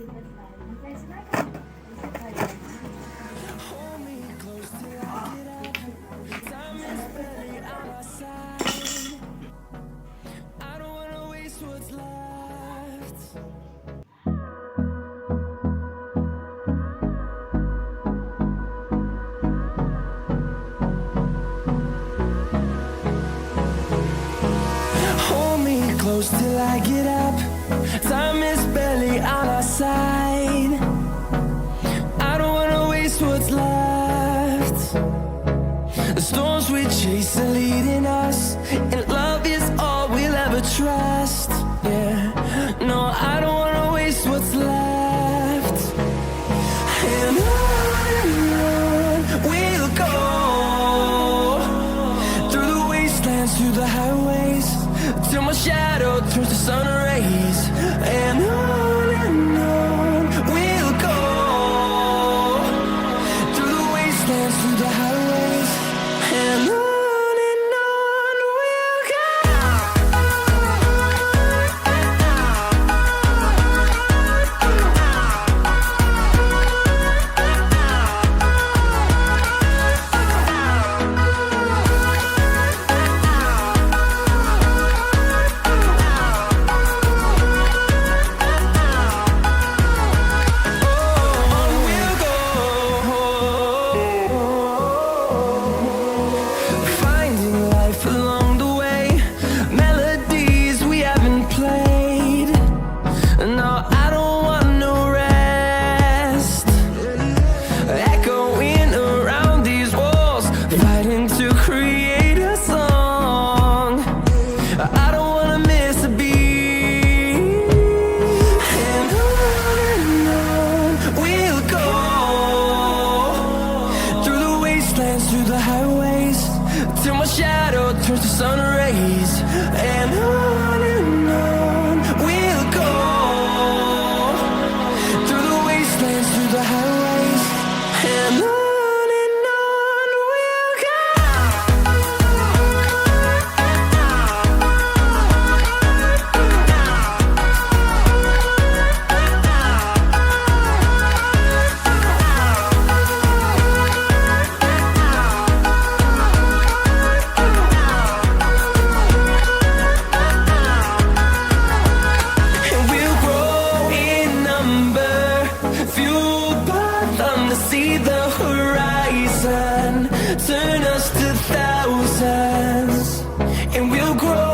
Hold me close till I get up. Time is barely on our side. I don't wanna waste what's left. Hold me close till I get up. Time is barely on our side. I don't wanna waste what's left. The storms we chase are leading us, and love is all we'll ever trust. Yeah, no, I don't wanna waste what's left. And on we'll go, through the wastelands, through the highways, till my shadow turns to sun rays. And on we'll go, through the wastelands, through the highways, and on we'll go. Finding life along the way, melodies we haven't played. No, I don't want no rest. Echoing around these walls, fighting to create a song. I don't wanna miss a beat. And on we'll go, through the wastelands, through the highways, till my shadow turns to sun rays. And on we'll go, through the wastelands, through the highways, and on we'll go. And we'll grow in number, fueled by them to see the horizon, turn us to thousands. And we'll grow